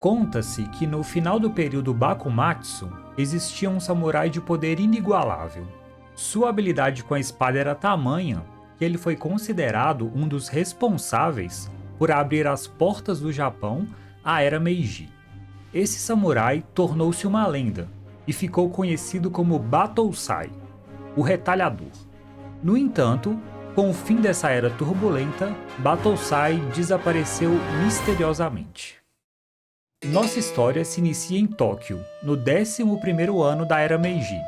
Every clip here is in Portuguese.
Conta-se que no final do período Bakumatsu existia um samurai de poder inigualável. Sua habilidade com a espada era tamanha que ele foi considerado um dos responsáveis por abrir as portas do Japão à Era Meiji. Esse samurai tornou-se uma lenda e ficou conhecido como Battosai, o retalhador. No entanto, com o fim dessa era turbulenta, Battosai desapareceu misteriosamente. Nossa história se inicia em Tóquio, no 11º ano da Era Meiji,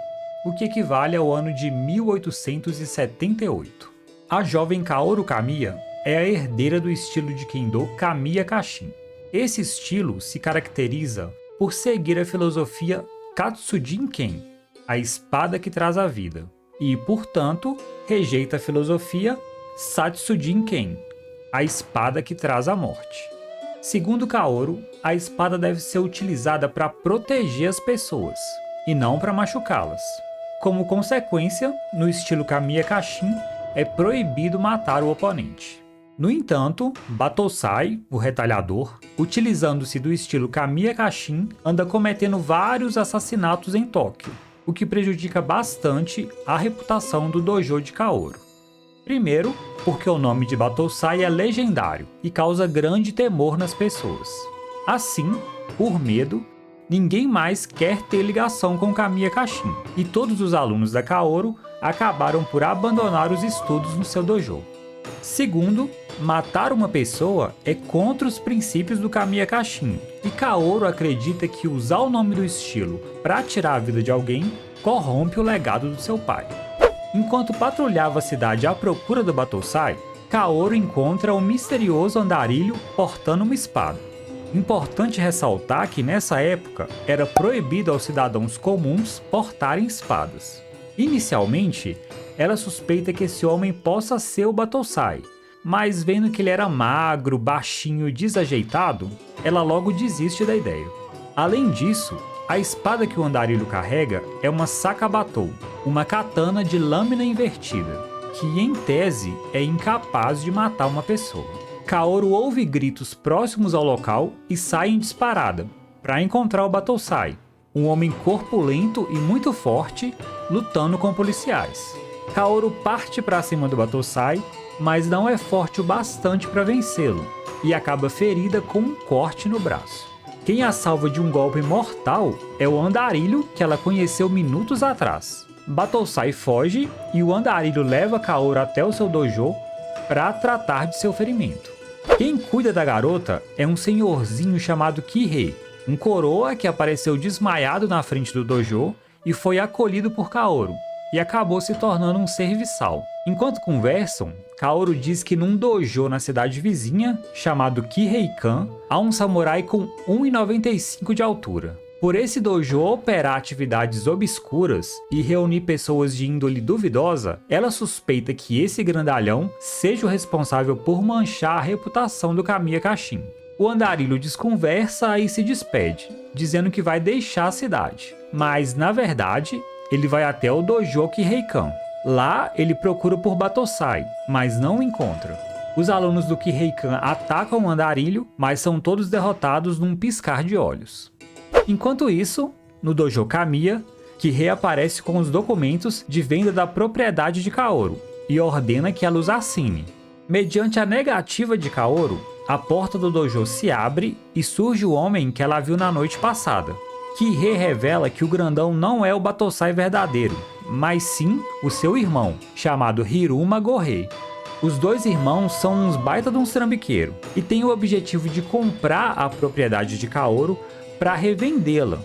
o que equivale ao ano de 1878. A jovem Kaoru Kamiya é a herdeira do estilo de Kendo Kamiya Kashin. Esse estilo se caracteriza por seguir a filosofia Katsujin-ken, a espada que traz a vida, e, portanto, rejeita a filosofia Satsujin-ken, a espada que traz a morte. Segundo Kaoru, a espada deve ser utilizada para proteger as pessoas, e não para machucá-las. Como consequência, no estilo Kamiya Kashin, é proibido matar o oponente. No entanto, Battosai, o retalhador, utilizando-se do estilo Kamiya Kashin, anda cometendo vários assassinatos em Tóquio, o que prejudica bastante a reputação do dojo de Kaoru. Primeiro, porque o nome de Battosai é legendário e causa grande temor nas pessoas. Assim, por medo, ninguém mais quer ter ligação com Kamiya Kashin, e todos os alunos da Kaoru acabaram por abandonar os estudos no seu dojo. Segundo, matar uma pessoa é contra os princípios do Kamiya Kashin, e Kaoru acredita que usar o nome do estilo para tirar a vida de alguém corrompe o legado do seu pai. Enquanto patrulhava a cidade à procura do Battosai, Kaoru encontra um misterioso andarilho portando uma espada. Importante ressaltar que nessa época era proibido aos cidadãos comuns portarem espadas. Inicialmente, ela suspeita que esse homem possa ser o Battosai, mas vendo que ele era magro, baixinho e desajeitado, ela logo desiste da ideia. Além disso, a espada que o andarilho carrega é uma Sakabatou, uma katana de lâmina invertida, que em tese é incapaz de matar uma pessoa. Kaoru ouve gritos próximos ao local e sai em disparada, para encontrar o Battosai, um homem corpulento e muito forte, lutando com policiais. Kaoru parte para cima do Battosai, mas não é forte o bastante para vencê-lo, e acaba ferida com um corte no braço. Quem a salva de um golpe mortal é o andarilho que ela conheceu minutos atrás. Battosai foge e o andarilho leva Kaoru até o seu dojo para tratar de seu ferimento. Quem cuida da garota é um senhorzinho chamado Kihei, um coroa que apareceu desmaiado na frente do dojo e foi acolhido por Kaoru, e acabou se tornando um serviçal. Enquanto conversam, Kaoru diz que num dojo na cidade vizinha, chamado Kihei-kan, há um samurai com 1,95 de altura. Por esse dojo operar atividades obscuras e reunir pessoas de índole duvidosa, ela suspeita que esse grandalhão seja o responsável por manchar a reputação do Kamiya Kashin. O andarilho desconversa e se despede, dizendo que vai deixar a cidade. Mas, na verdade, ele vai até o dojo Kihei-kan. Lá, ele procura por Battosai, mas não o encontra. Os alunos do Kihei-kan atacam o andarilho, mas são todos derrotados num piscar de olhos. Enquanto isso, no dojo Kamiya, Kihei aparece com os documentos de venda da propriedade de Kaoru e ordena que ela os assine. Mediante a negativa de Kaoru, a porta do dojo se abre e surge o homem que ela viu na noite passada. Kihei revela que o grandão não é o Battosai verdadeiro, mas sim o seu irmão, chamado Hiruma Gorei. Os dois irmãos são uns baita de um trambiqueiro e têm o objetivo de comprar a propriedade de Kaoru para revendê-la,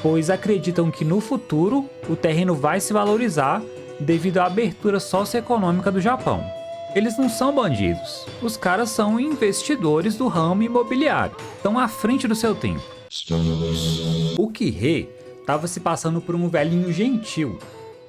pois acreditam que no futuro o terreno vai se valorizar devido à abertura socioeconômica do Japão. Eles não são bandidos, os caras são investidores do ramo imobiliário, estão à frente do seu tempo. O Kihei estava se passando por um velhinho gentil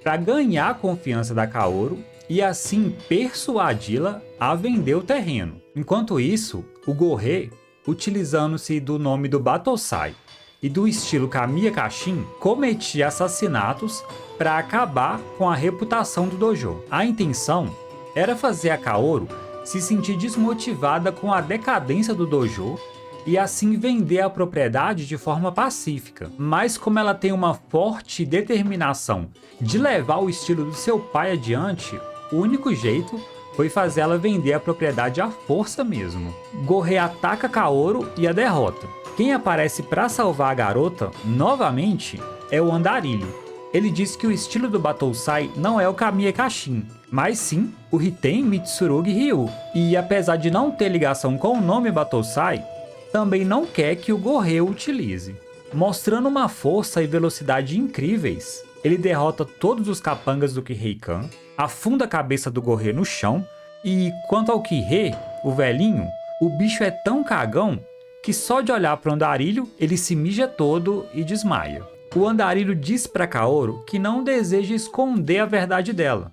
para ganhar a confiança da Kaoru e assim persuadi-la a vender o terreno. Enquanto isso, o Gorei, utilizando-se do nome do Battosai e do estilo Kamiya Kashin, cometia assassinatos para acabar com a reputação do dojo. A intenção era fazer a Kaoru se sentir desmotivada com a decadência do dojo e assim vender a propriedade de forma pacífica. Mas como ela tem uma forte determinação de levar o estilo do seu pai adiante, o único jeito foi fazer ela vender a propriedade à força mesmo. Gorrê ataca Kaoru e a derrota. Quem aparece para salvar a garota, novamente, é o Andarilho. Ele diz que o estilo do Battosai não é o Kamiya Kashin, mas sim o Hiten Mitsurugi Ryu. E apesar de não ter ligação com o nome Battosai, também não quer que o Gorrê o utilize. Mostrando uma força e velocidade incríveis, ele derrota todos os capangas do Kihei-kan, afunda a cabeça do Gorrê no chão, e quanto ao Kihei, o velhinho, o bicho é tão cagão que só de olhar para o Andarilho ele se mija todo e desmaia. O Andarilho diz para Kaoru que não deseja esconder a verdade dela,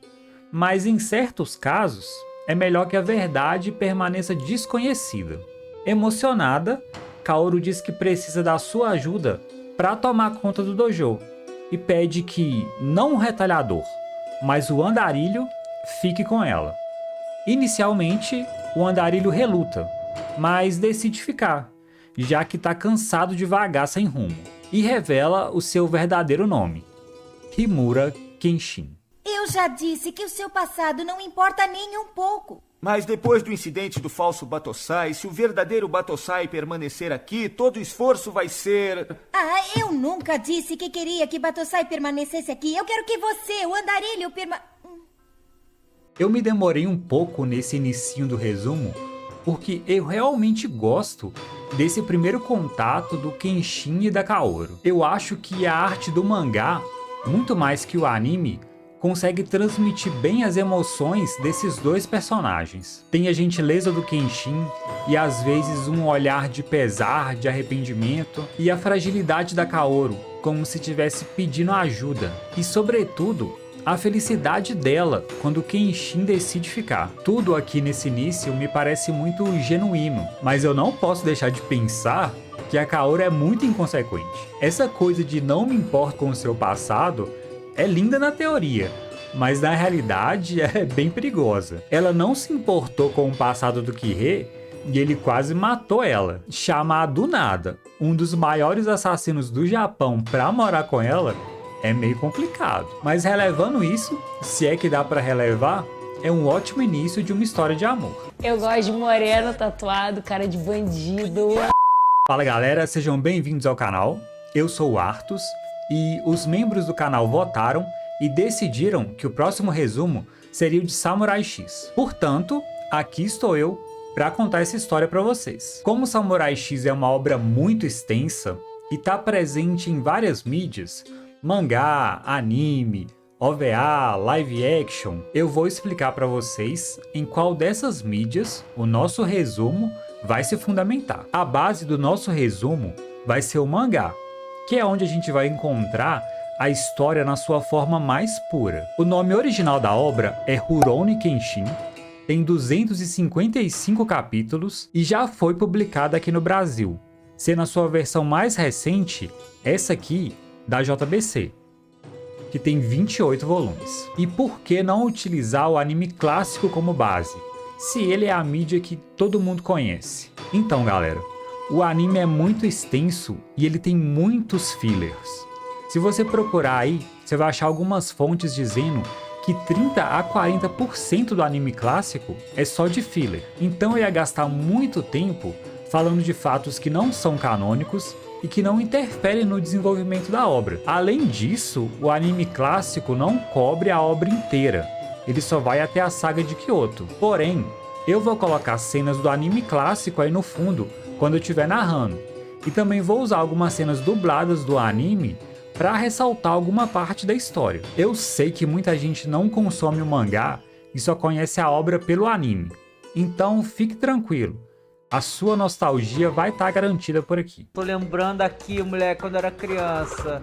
mas em certos casos é melhor que a verdade permaneça desconhecida. Emocionada, Kaoru diz que precisa da sua ajuda para tomar conta do dojo e pede que não o retalhador, mas o Andarilho fique com ela. Inicialmente, o Andarilho reluta, mas decide ficar, já que está cansado de vagar sem rumo, e revela o seu verdadeiro nome, Himura Kenshin. Eu já disse que o seu passado não importa nem um pouco. Mas depois do incidente do falso Battosai, se o verdadeiro Battosai permanecer aqui, todo o esforço vai ser... Eu nunca disse que queria que Battosai permanecesse aqui. Eu quero que você, o Andarilho, Eu me demorei um pouco nesse inicinho do resumo, porque eu realmente gosto desse primeiro contato do Kenshin e da Kaoru. Eu acho que a arte do mangá, muito mais que o anime, consegue transmitir bem as emoções desses dois personagens. Tem a gentileza do Kenshin e às vezes um olhar de pesar, de arrependimento, e a fragilidade da Kaoru, como se estivesse pedindo ajuda. E sobretudo, a felicidade dela quando o Kenshin decide ficar. Tudo aqui nesse início me parece muito genuíno, mas eu não posso deixar de pensar que a Kaoru é muito inconsequente. Essa coisa de não me importo com o seu passado é linda na teoria, mas na realidade é bem perigosa. Ela não se importou com o passado do Kihei e ele quase matou ela. Chamar do nada um dos maiores assassinos do Japão pra morar com ela é meio complicado. Mas relevando isso, se é que dá pra relevar, é um ótimo início de uma história de amor. Eu gosto de moreno tatuado, cara de bandido. Fala galera, sejam bem-vindos ao canal. Eu sou o Artus e os membros do canal votaram e decidiram que o próximo resumo seria o de Samurai X. Portanto, aqui estou eu para contar essa história para vocês. Como Samurai X é uma obra muito extensa e está presente em várias mídias, mangá, anime, OVA, live action, eu vou explicar para vocês em qual dessas mídias o nosso resumo vai se fundamentar. A base do nosso resumo vai ser o mangá, que é onde a gente vai encontrar a história na sua forma mais pura. O nome original da obra é Rurouni Kenshin, tem 255 capítulos e já foi publicada aqui no Brasil, sendo a sua versão mais recente essa aqui da JBC, que tem 28 volumes. E por que não utilizar o anime clássico como base, se ele é a mídia que todo mundo conhece? Então galera, o anime é muito extenso e ele tem muitos fillers. Se você procurar aí, você vai achar algumas fontes dizendo que 30 a 40% do anime clássico é só de filler. Então eu ia gastar muito tempo falando de fatos que não são canônicos e que não interferem no desenvolvimento da obra. Além disso, o anime clássico não cobre a obra inteira, ele só vai até a saga de Kyoto. Porém, eu vou colocar cenas do anime clássico aí no fundo quando eu estiver narrando, e também vou usar algumas cenas dubladas do anime para ressaltar alguma parte da história. Eu sei que muita gente não consome o mangá e só conhece a obra pelo anime, então fique tranquilo, a sua nostalgia vai estar garantida por aqui. Tô lembrando aqui, moleque, quando eu era criança.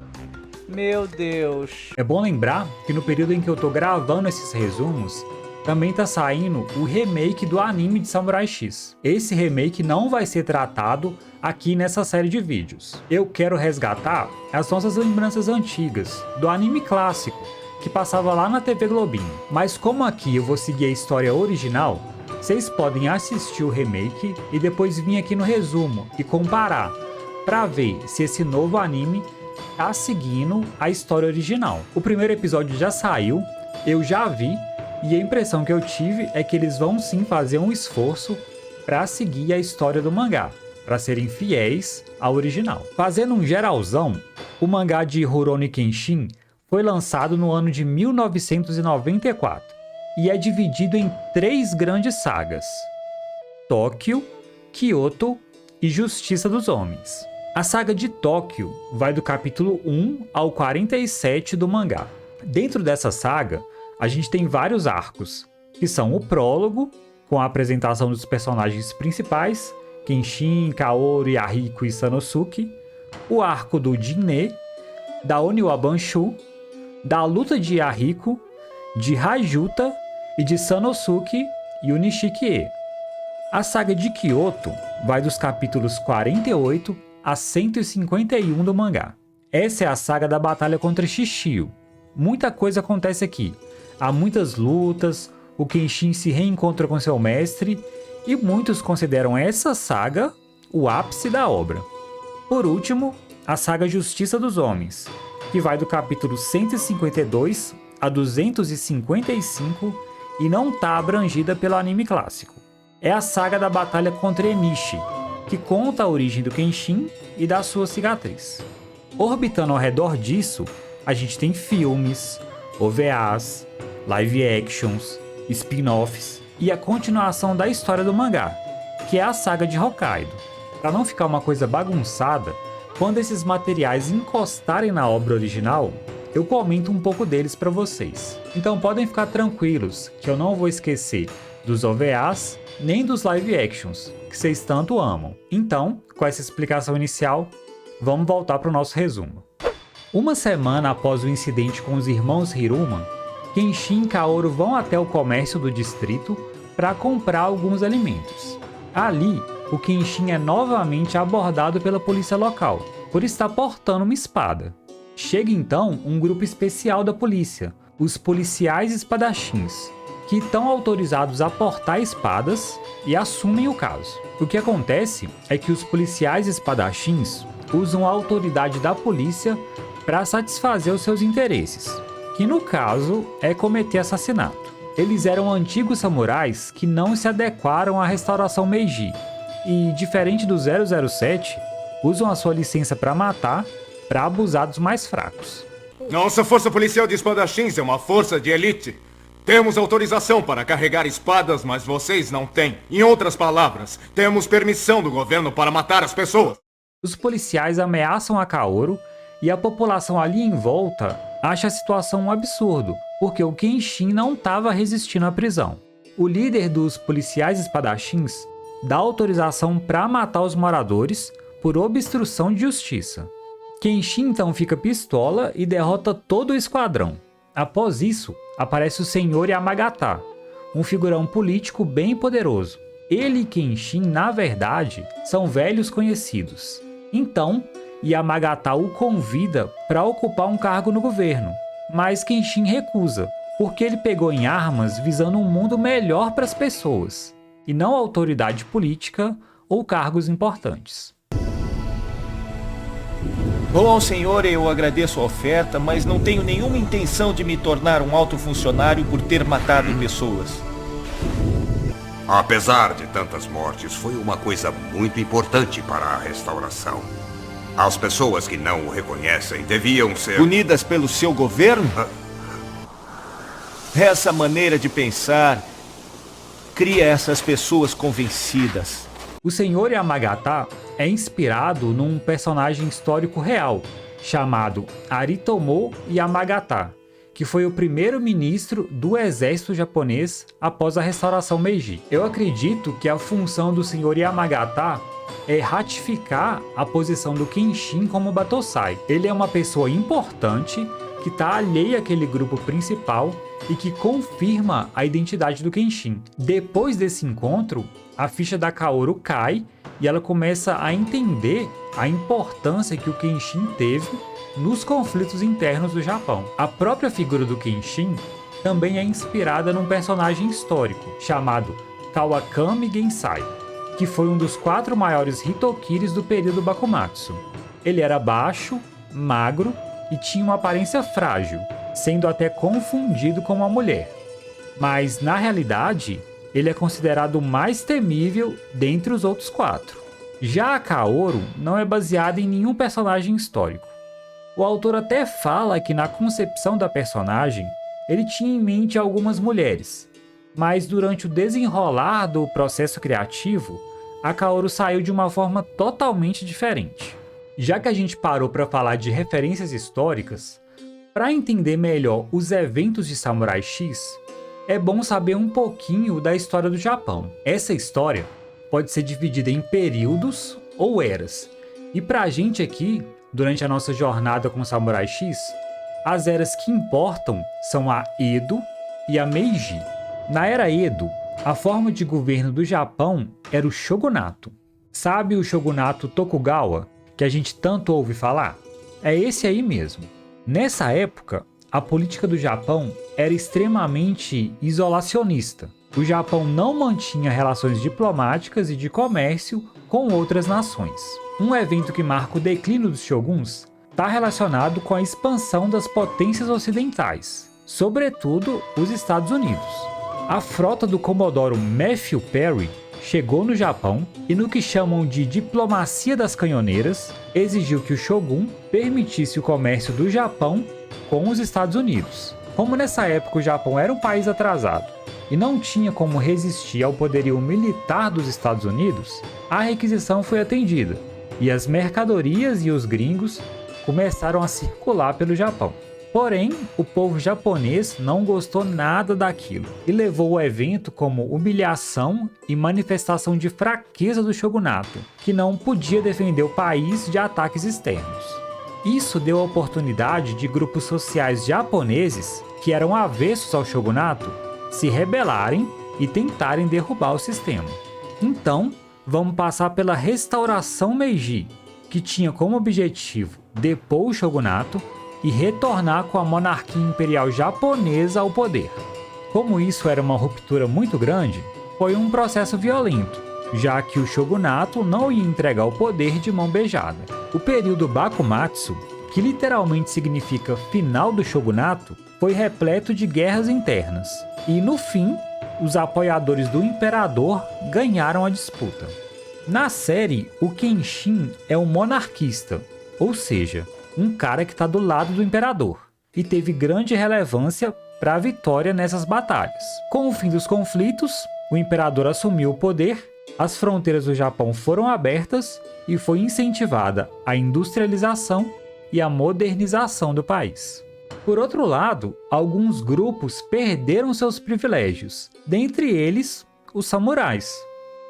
Meu Deus. É bom lembrar que no período em que eu tô gravando esses resumos, também tá saindo o remake do anime de Samurai X. Esse remake não vai ser tratado aqui nessa série de vídeos. Eu quero resgatar as nossas lembranças antigas do anime clássico, que passava lá na TV Globinho. Mas como aqui eu vou seguir a história original, Vocês podem assistir o remake e depois vir aqui no resumo e comparar para ver se esse novo anime tá seguindo a história original. O primeiro episódio já saiu, eu já vi, e a impressão que eu tive é que eles vão sim fazer um esforço para seguir a história do mangá, para serem fiéis ao original. Fazendo um geralzão, o mangá de Rurouni Kenshin foi lançado no ano de 1994 e é dividido em 3 grandes sagas: Tóquio, Kyoto e Justiça dos Homens. A saga de Tóquio vai do capítulo 1 ao 47 do mangá. Dentro dessa saga, a gente tem vários arcos, que são o prólogo, com a apresentação dos personagens principais, Kenshin, Kaoru, Yahiko e Sanosuke, o arco do Jinne, da Oniwa Banshu, da luta de Yahiko, de Rajuta e de Sanosuke e Unishikie. A saga de Kyoto vai dos capítulos 48 a 151 do mangá. Essa é a saga da batalha contra Shishio. Muita coisa acontece aqui. Há muitas lutas, o Kenshin se reencontra com seu mestre e muitos consideram essa saga o ápice da obra. Por último, a saga Justiça dos Homens, que vai do capítulo 152 a 255 e não está abrangida pelo anime clássico. É a saga da batalha contra Enishi, que conta a origem do Kenshin e da sua cicatriz. Orbitando ao redor disso, a gente tem filmes, OVAs, live actions, spin-offs e a continuação da história do mangá, que é a saga de Hokkaido. Para não ficar uma coisa bagunçada, quando esses materiais encostarem na obra original, eu comento um pouco deles para vocês. Então podem ficar tranquilos que eu não vou esquecer dos OVAs nem dos live actions, que vocês tanto amam. Então, com essa explicação inicial, vamos voltar para o nosso resumo. Uma semana após o incidente com os irmãos Hiruma, Kenshin e Kaoru vão até o comércio do distrito para comprar alguns alimentos. Ali, o Kenshin é novamente abordado pela polícia local, por estar portando uma espada. Chega então um grupo especial da polícia, os policiais espadachins, que estão autorizados a portar espadas e assumem o caso. O que acontece é que os policiais espadachins usam a autoridade da polícia para satisfazer os seus interesses, que no caso é cometer assassinato. Eles eram antigos samurais que não se adequaram à restauração Meiji e, diferente do 007, usam a sua licença para matar para abusar dos mais fracos. Nossa força policial de espadachins é uma força de elite. Temos autorização para carregar espadas, mas vocês não têm. Em outras palavras, temos permissão do governo para matar as pessoas. Os policiais ameaçam a Kaoru e a população ali em volta acha a situação um absurdo, porque o Kenshin não estava resistindo à prisão. O líder dos policiais espadachins dá autorização para matar os moradores por obstrução de justiça. Kenshin então fica pistola e derrota todo o esquadrão. Após isso, aparece o Senhor Yamagata, um figurão político bem poderoso. Ele e Kenshin, na verdade, são velhos conhecidos. Então, Yamagata o convida para ocupar um cargo no governo, mas Kenshin recusa, porque ele pegou em armas visando um mundo melhor para as pessoas, e não autoridade política ou cargos importantes. Bom, senhor, eu agradeço a oferta, mas não tenho nenhuma intenção de me tornar um alto funcionário por ter matado pessoas. Apesar de tantas mortes, foi uma coisa muito importante para a restauração. As pessoas que não o reconhecem deviam ser Punidas pelo seu governo? Essa maneira de pensar cria essas pessoas convencidas. O Senhor Yamagata é inspirado num personagem histórico real, chamado Aritomo Yamagata, que foi o primeiro ministro do exército japonês após a restauração Meiji. Eu acredito que a função do Senhor Yamagata é ratificar a posição do Kenshin como Batosai. Ele é uma pessoa importante que está alheia àquele grupo principal e que confirma a identidade do Kenshin. Depois desse encontro, a ficha da Kaoru cai e ela começa a entender a importância que o Kenshin teve nos conflitos internos do Japão. A própria figura do Kenshin também é inspirada num personagem histórico chamado Kawakami Gensai, que foi um dos 4 maiores Hitokiris do período Bakumatsu. Ele era baixo, magro e tinha uma aparência frágil, sendo até confundido com uma mulher. Mas, na realidade, ele é considerado o mais temível dentre os outros 4. Já a Kaoru não é baseada em nenhum personagem histórico. O autor até fala que na concepção da personagem, ele tinha em mente algumas mulheres, mas durante o desenrolar do processo criativo, a Kaoru saiu de uma forma totalmente diferente. Já que a gente parou para falar de referências históricas, para entender melhor os eventos de Samurai X, é bom saber um pouquinho da história do Japão. Essa história pode ser dividida em períodos ou eras, e para a gente aqui, durante a nossa jornada com Samurai X, as eras que importam são a Edo e a Meiji. Na era Edo, a forma de governo do Japão era o shogunato. Sabe o shogunato Tokugawa, que a gente tanto ouve falar? É esse aí mesmo. Nessa época, a política do Japão era extremamente isolacionista. O Japão não mantinha relações diplomáticas e de comércio com outras nações. Um evento que marca o declínio dos shoguns está relacionado com a expansão das potências ocidentais, sobretudo os Estados Unidos. A frota do Comodoro Matthew Perry chegou no Japão e, no que chamam de diplomacia das canhoneiras, exigiu que o shogun permitisse o comércio do Japão com os Estados Unidos. Como nessa época o Japão era um país atrasado e não tinha como resistir ao poderio militar dos Estados Unidos, a requisição foi atendida e as mercadorias e os gringos começaram a circular pelo Japão. Porém, o povo japonês não gostou nada daquilo e levou o evento como humilhação e manifestação de fraqueza do shogunato, que não podia defender o país de ataques externos. Isso deu a oportunidade de grupos sociais japoneses que eram avessos ao shogunato se rebelarem e tentarem derrubar o sistema. Então, vamos passar pela restauração Meiji, que tinha como objetivo depor o shogunato e retornar com a monarquia imperial japonesa ao poder. Como isso era uma ruptura muito grande, foi um processo violento, já que o shogunato não ia entregar o poder de mão beijada. O período Bakumatsu, que literalmente significa final do shogunato, foi repleto de guerras internas, e no fim, os apoiadores do imperador ganharam a disputa. Na série, o Kenshin é um monarquista, ou seja, um cara que está do lado do imperador, e teve grande relevância para a vitória nessas batalhas. Com o fim dos conflitos, o imperador assumiu o poder, as fronteiras do Japão foram abertas e foi incentivada a industrialização e a modernização do país. Por outro lado, alguns grupos perderam seus privilégios, dentre eles os samurais.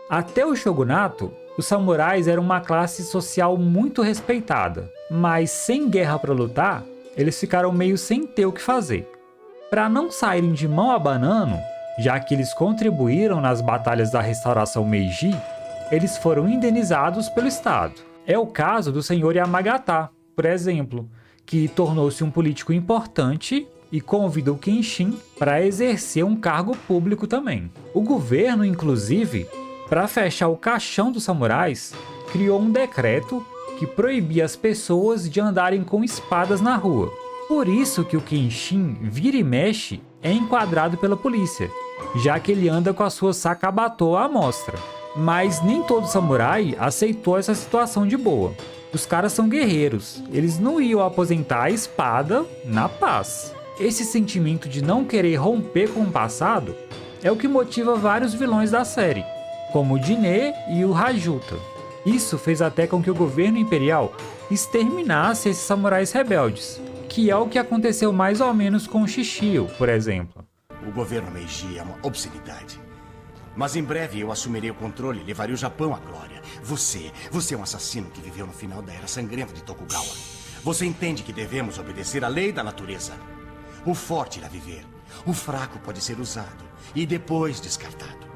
Até o shogunato, os samurais eram uma classe social muito respeitada, mas sem guerra para lutar, eles ficaram meio sem ter o que fazer. Para não saírem de mão abanando, já que eles contribuíram nas batalhas da restauração Meiji, eles foram indenizados pelo Estado. É o caso do senhor Yamagata, por exemplo, que tornou-se um político importante e convidou Kenshin para exercer um cargo público também. O governo, inclusive, para fechar o caixão dos samurais, criou um decreto que proibia as pessoas de andarem com espadas na rua. Por isso que o Kenshin vira e mexe é enquadrado pela polícia, já que ele anda com a sua sakabato à mostra. Mas nem todo samurai aceitou essa situação de boa. Os caras são guerreiros, eles não iam aposentar a espada na paz. Esse sentimento de não querer romper com o passado é o que motiva vários vilões da série, como o Jiné e o Rajuta. Isso fez até com que o governo imperial exterminasse esses samurais rebeldes, que é o que aconteceu mais ou menos com o Shishio, por exemplo. O governo Meiji é uma obscenidade. Mas em breve eu assumirei o controle e levarei o Japão à glória. Você é um assassino que viveu no final da Era Sangrenta de Tokugawa. Você entende que devemos obedecer à lei da natureza. O forte irá viver. O fraco pode ser usado e depois descartado.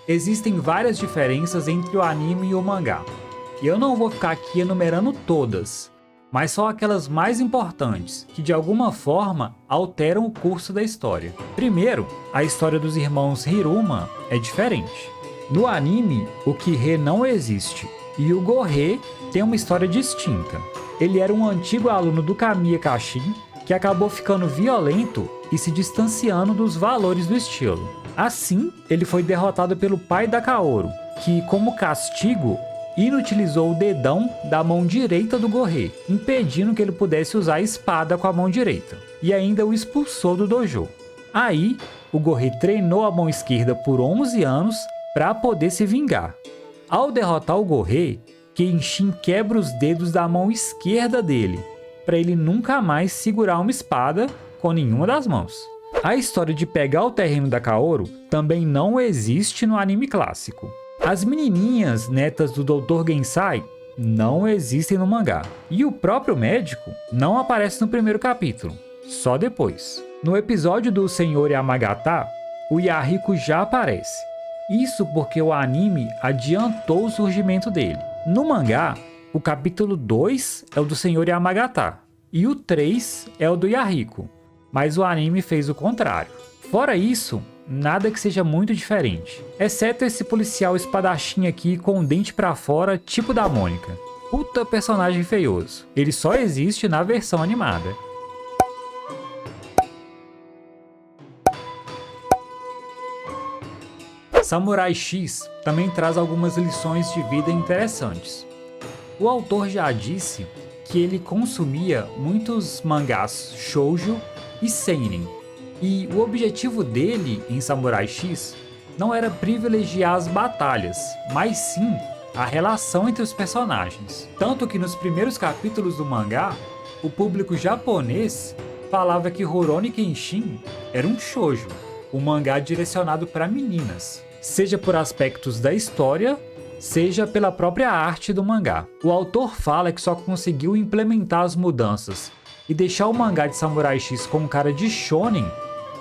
Existem várias diferenças entre o anime e o mangá, e eu não vou ficar aqui enumerando todas, mas só aquelas mais importantes, que de alguma forma alteram o curso da história. Primeiro, a história dos irmãos Hiruma é diferente. No anime, o Kihei não existe, e o Gorei tem uma história distinta. Ele era um antigo aluno do Kamiya Kashin que acabou ficando violento e se distanciando dos valores do estilo. Assim, ele foi derrotado pelo pai da Kaoru, que, como castigo, inutilizou o dedão da mão direita do Gorei, impedindo que ele pudesse usar a espada com a mão direita, e ainda o expulsou do dojo. Aí, o Gorei treinou a mão esquerda por 11 anos para poder se vingar. Ao derrotar o Gorei, Kenshin quebra os dedos da mão esquerda dele, para ele nunca mais segurar uma espada com nenhuma das mãos. A história de pegar o terreno da Kaoru também não existe no anime clássico. As menininhas netas do Dr. Gensai não existem no mangá. E o próprio médico não aparece no primeiro capítulo, só depois. No episódio do Senhor Yamagata, o Yahiko já aparece. Isso porque o anime adiantou o surgimento dele. No mangá, o capítulo 2 é o do Senhor Yamagata e o 3 é o do Yahiko, mas o anime fez o contrário. Fora isso, nada que seja muito diferente, exceto esse policial espadachim aqui com o dente pra fora, tipo da Mônica. Puta personagem feioso. Ele só existe na versão animada. Samurai X também traz algumas lições de vida interessantes. O autor já disse que ele consumia muitos mangás shoujo e seinen, e o objetivo dele em Samurai X não era privilegiar as batalhas, mas sim a relação entre os personagens. Tanto que nos primeiros capítulos do mangá, o público japonês falava que Rurouni Kenshin era um shoujo, um mangá direcionado para meninas, seja por aspectos da história, seja pela própria arte do mangá. O autor fala que só conseguiu implementar as mudanças e deixar o mangá de Samurai X com cara de shonen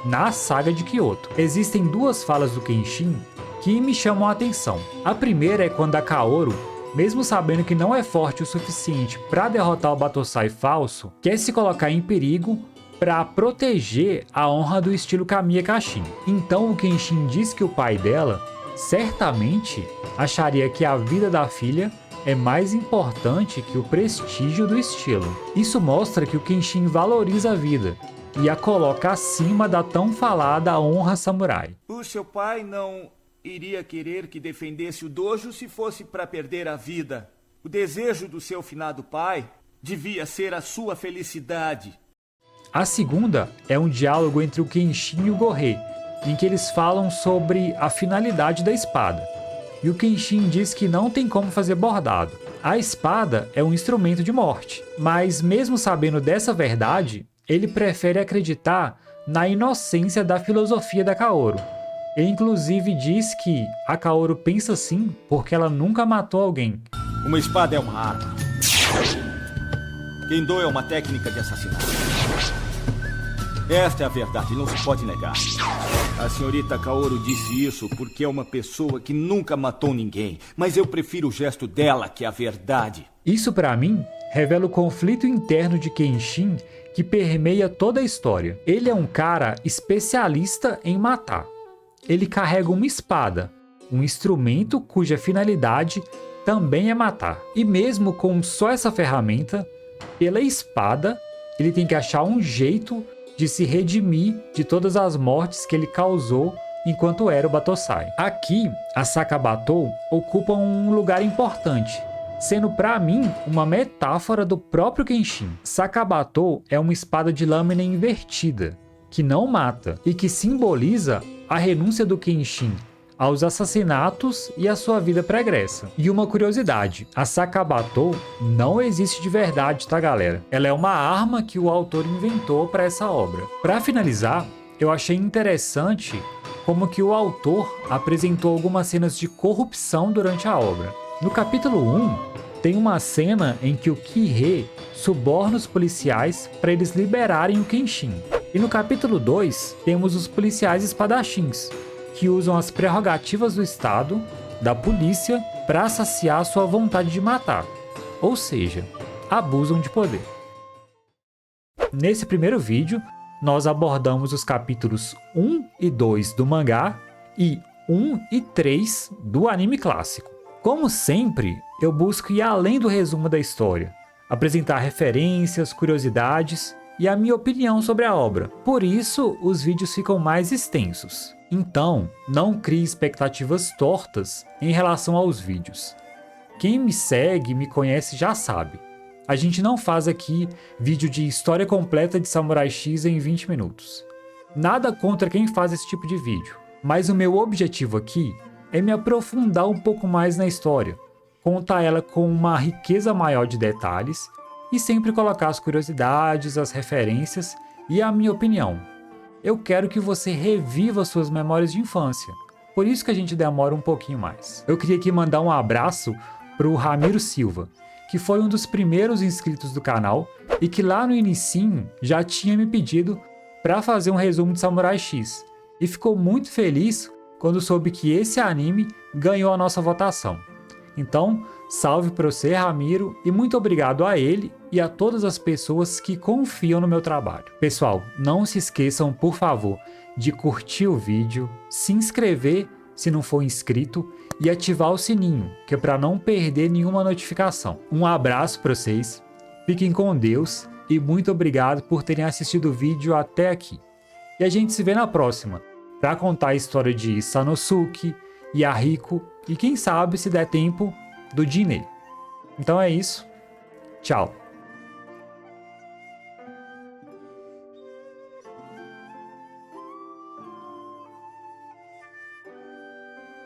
na saga de Kyoto. Existem duas falas do Kenshin que me chamam a atenção. A primeira é quando a Kaoru, mesmo sabendo que não é forte o suficiente para derrotar o Batosai falso, quer se colocar em perigo para proteger a honra do estilo Kamiya Kashin. Então o Kenshin diz que o pai dela certamente acharia que a vida da filha é mais importante que o prestígio do estilo. Isso mostra que o Kenshin valoriza a vida e a coloca acima da tão falada honra samurai. O seu pai não iria querer que defendesse o dojo se fosse para perder a vida. O desejo do seu finado pai devia ser a sua felicidade. A segunda é um diálogo entre o Kenshin e o Gorei, em que eles falam sobre a finalidade da espada. E o Kenshin diz que não tem como fazer bordado. A espada é um instrumento de morte, mas mesmo sabendo dessa verdade, ele prefere acreditar na inocência da filosofia da Kaoru. Ele inclusive diz que a Kaoru pensa assim porque ela nunca matou alguém. Uma espada é uma arma. Kendo é uma técnica de assassinato. Esta é a verdade, não se pode negar. A senhorita Kaoru disse isso porque é uma pessoa que nunca matou ninguém, mas eu prefiro o gesto dela que a verdade. Isso para mim revela o conflito interno de Kenshin que permeia toda a história. Ele é um cara especialista em matar. Ele carrega uma espada, um instrumento cuja finalidade também é matar. E mesmo com só essa ferramenta, pela espada, ele tem que achar um jeito de se redimir de todas as mortes que ele causou enquanto era o Batosai. Aqui, a Sakabatou ocupa um lugar importante, sendo para mim uma metáfora do próprio Kenshin. Sakabatou é uma espada de lâmina invertida, que não mata e que simboliza a renúncia do Kenshin aos assassinatos e a sua vida pregressa. E uma curiosidade, a Sakabatou não existe de verdade, tá galera? Ela é uma arma que o autor inventou para essa obra. Para finalizar, eu achei interessante como que o autor apresentou algumas cenas de corrupção durante a obra. No capítulo 1, tem uma cena em que o Kihei suborna os policiais para eles liberarem o Kenshin. E no capítulo 2, temos os policiais espadachins, que usam as prerrogativas do Estado, da polícia, para saciar sua vontade de matar. Ou seja, abusam de poder. Nesse primeiro vídeo, nós abordamos os capítulos 1 e 2 do mangá e 1 e 3 do anime clássico. Como sempre, eu busco ir além do resumo da história, apresentar referências, curiosidades e a minha opinião sobre a obra. Por isso, os vídeos ficam mais extensos. Então, não crie expectativas tortas em relação aos vídeos. Quem me segue e me conhece já sabe. A gente não faz aqui vídeo de história completa de Samurai X em 20 minutos. Nada contra quem faz esse tipo de vídeo, mas o meu objetivo aqui é me aprofundar um pouco mais na história, contar ela com uma riqueza maior de detalhes e sempre colocar as curiosidades, as referências e a minha opinião. Eu quero que você reviva suas memórias de infância, por isso que a gente demora um pouquinho mais. Eu queria aqui mandar um abraço para o Ramiro Silva, que foi um dos primeiros inscritos do canal e que lá no inicinho já tinha me pedido para fazer um resumo de Samurai X e ficou muito feliz quando soube que esse anime ganhou a nossa votação. Então, salve para você, Ramiro, e muito obrigado a ele e a todas as pessoas que confiam no meu trabalho. Pessoal, não se esqueçam, por favor, de curtir o vídeo, se inscrever se não for inscrito e ativar o sininho, que é para não perder nenhuma notificação. Um abraço para vocês, fiquem com Deus e muito obrigado por terem assistido o vídeo até aqui. E a gente se vê na próxima, para contar a história de Sanosuke, Yahiko e quem sabe, se der tempo, do Jinei. Então é isso, tchau!